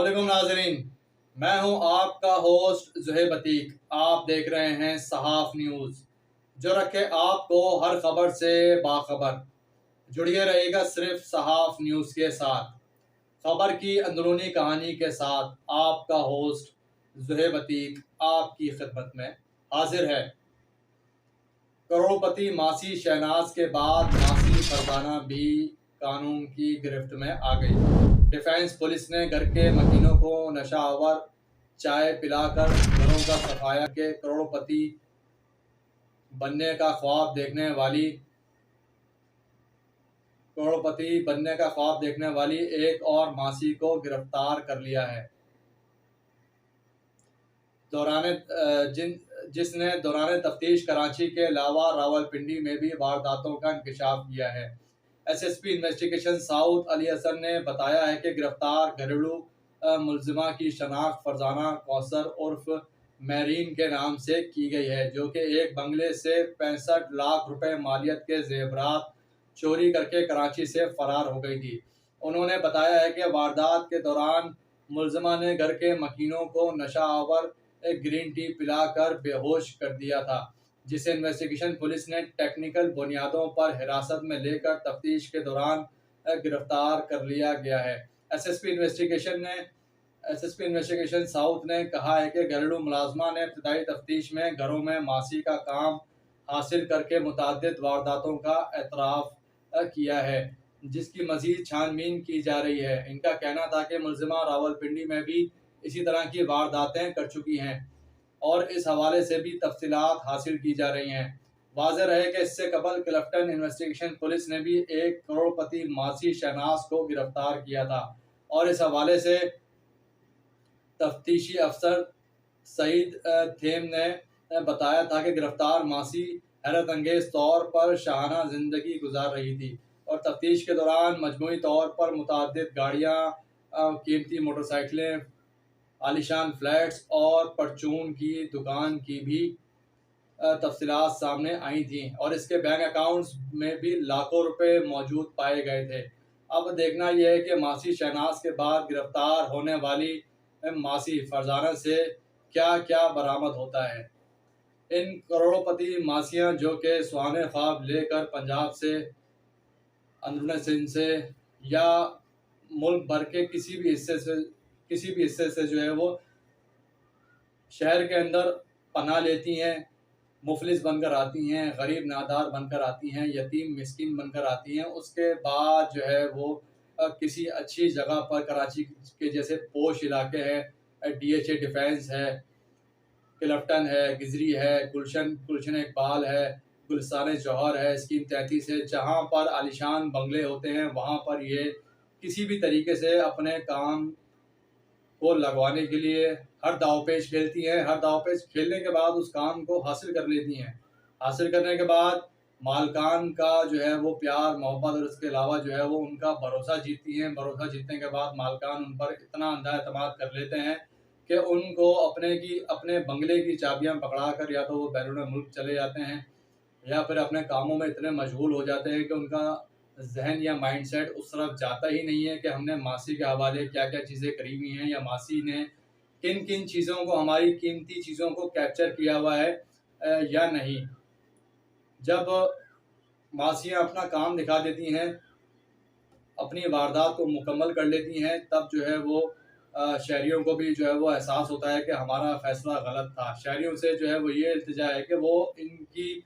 अस्सलामुअलैकुम नाज़रीन, मैं हूं आपका होस्ट ज़ुहैब अतीक। आप देख रहे हैं सहाफ़ न्यूज़, जो रखे आपको हर खबर से बाखबर। जुड़िए रहिएगा सिर्फ सहाफ़ न्यूज़ के साथ, खबर की अंदरूनी कहानी के साथ। आपका होस्ट ज़ुहैब अतीक आपकी खिदमत में हाजिर है। करोड़पति मासी शहनाज के बाद मासी फरजाना भी कानून की गिरफ्त में आ गई। डिफेंस पुलिस ने घर के मकीनों को नशावर चाय पिलाकर घरों का सफाया के करोड़पति बनने का ख्वाब देखने वाली एक और मासी को गिरफ्तार कर लिया है। जिसने दौरान तफ्तीश कराची के अलावा रावलपिंडी में भी वारदातों का इंकशाफ किया है। SSP investigation south Ali Hasan ने बताया है कि गिरफ्तार घरेलू मुलजिमा की शनाख्त फरजाना कौसर उर्फ मैरीन के नाम से की गई है, जो कि एक बंगले से 65 लाख रुपए मालियत के जेवरात चोरी करके कराची से फरार हो गई थी। उन्होंने बताया है कि वारदात के दौरान मुलजिमा ने घर के मकीनों को नशा आवर ग्रीन टी पिलाकर बेहोश कर दिया था, जिसे इन्वेस्टिगेशन पुलिस ने टेक्निकल बुनियादों पर हिरासत में लेकर तफ्तीश के दौरान गिरफ्तार कर लिया गया है। एसएसपी इन्वेस्टिगेशन साउथ ने कहा है कि घरेलू मुलाजमा ने इब्तदाई तफ्तीश में घरों में मासी का काम हासिल करके मुतअद्दिद वारदातों का एतराफ़ किया है, जिसकी मजीद छानबीन की जा रही है। इनका कहना था कि मुलजिमा रावलपिंडी में भी इसी तरह की वारदातें कर चुकी हैं और इस हवाले से भी तफसीलात हासिल की जा रही हैं। वाज़ेह रहे कि इससे कबल क्लिफ्टन इन्वेस्टिगेशन पुलिस ने भी एक करोड़पति मासी शहनाज को गिरफ्तार किया था और इस हवाले से तफ्तीशी अफसर सईद थेम ने बताया था कि गिरफ्तार मासी हैरत अंगेज तौर पर शाहाना जिंदगी गुजार रही थी और तफ्तीश के दौरान मजमूई तौर पर मुतअद्दिद गाड़ियाँ, कीमती मोटरसाइकिलें, आलीशान फ्लैट्स और परचून की दुकान की भी तफसीलात सामने आई थी और इसके बैंक अकाउंट्स में भी लाखों रुपए मौजूद पाए गए थे। अब देखना यह है कि मासी शहनाज के बाद गिरफ्तार होने वाली मासी फरजाना से क्या क्या बरामद होता है। इन करोड़पति मासियां जो कि सुहाने ख्वाब लेकर पंजाब से, अंदरूनी सिंध से या मुल्क भर के किसी भी हिस्से से जो है वो शहर के अंदर पनाह लेती हैं, मुफलिस बनकर आती हैं, गरीब नादार बनकर आती हैं, यतीम मिस्किन बनकर आती हैं। उसके बाद जो है वो किसी अच्छी जगह पर कराची के जैसे पोश इलाके हैं, डीएचए डिफेंस है, क्लिफ्टन है, गिजरी है, गुलशन इकबाल है, गुलस्तान जौहर है, स्कीम 33 है, जहाँ पर आलिशान बंगले होते हैं, वहाँ पर ये किसी भी तरीके से अपने काम को लगवाने के लिए हर दावपेच खेलती हैं। हर दावपेच खेलने के बाद उस काम को हासिल कर लेती हैं। हासिल करने के बाद मालकान का जो है वो प्यार मोहब्बत और इसके अलावा जो है वो उनका भरोसा जीतती हैं। भरोसा जीतने के बाद मालकान उन पर इतना अंधा एतमाद कर लेते हैं कि उनको अपने बंगले की चाबियां पकड़ा कर या तो वो बैरून मुल्क चले जाते हैं या फिर अपने कामों में इतने मशगूल हो जाते हैं कि उनका जहन या माइंडसेट उस तरफ जाता ही नहीं है कि हमने मासी के हवाले क्या क्या चीज़ें करी हुई हैं या मासी ने किन किन चीज़ों को, हमारी कीमती चीज़ों को कैप्चर किया हुआ है या नहीं। जब मासियाँ अपना काम दिखा देती हैं, अपनी वारदात को मुकम्मल कर लेती हैं, तब जो है वो शहरियों को भी जो है वो एहसास होता है कि हमारा फ़ैसला गलत था। शहरियों से जो है वो ये इल्तिजा है कि वो इनकी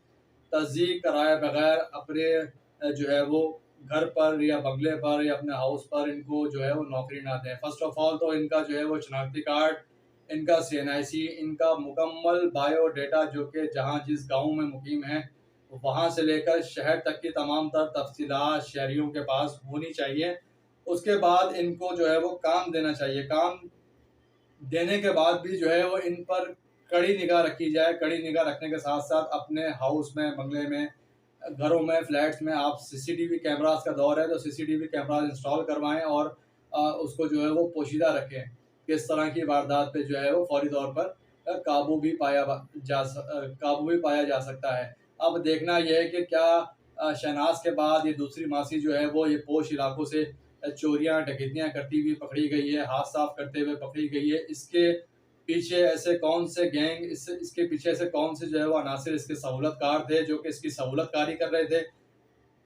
तस्दीक कराए बगैर अपने जो है वो घर पर या बंगले पर या अपने हाउस पर इनको जो है वो नौकरी ना दें। फर्स्ट ऑफ ऑल तो इनका जो है वो शनाख्ती कार्ड, इनका CNIC, इनका मुकम्मल बायोडेटा जो कि जहाँ जिस गाँव में मुकीम हैं वहाँ से लेकर शहर तक की तमाम तर तफसीलात शहरियों के पास होनी चाहिए। उसके बाद इनको जो है वो काम देना चाहिए। काम देने के बाद भी जो है वो इन पर कड़ी निगाह रखी जाए। कड़ी निगाह रखने के साथ साथ अपने हाउस में, बंगले में, घरों में, फ्लैट्स में आप CCTV कैमरास का दौर है तो CCTV कैमरास इंस्टॉल करवाएं और उसको जो है वो पोशीदा रखें कि इस तरह की वारदात पे जो है वो फौरी तौर पर काबू भी पाया जा सकता है। अब देखना यह है कि क्या शहनाज के बाद ये दूसरी मासी जो है वो ये पोश इलाकों से चोरियां डकैतियां करती हुई पकड़ी गई है, हाथ साफ करते हुए पकड़ी गई है। इसके पीछे ऐसे कौन से गैंग, इसके पीछे ऐसे कौन से जो है वो अनासिर इसके सहूलतकार थे जो कि इसकी सहूलतकारी कर रहे थे,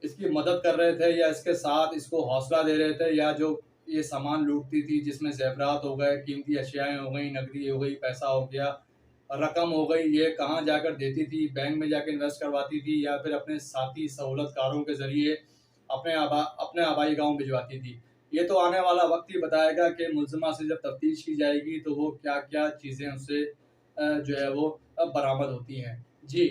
इसकी मदद कर रहे थे, या इसके साथ इसको हौसला दे रहे थे, या जो ये सामान लूटती थी जिसमें ज़ेवरात हो गए, कीमती अशियाएँ हो गई, नकदी हो गई, पैसा हो गया, रकम हो गई, ये कहाँ जाकर देती थी? बैंक में जाके इन्वेस्ट करवाती थी या फिर अपने साथी सहूलतकारों के ज़रिए अपने आबाई गाँव भिजवाती थी। ये तो आने वाला वक़्त ही बताएगा कि मुलज़िमा से जब तफ्तीश की जाएगी तो वो क्या-क्या चीज़ें उससे जो है वो बरामद होती हैं। जी।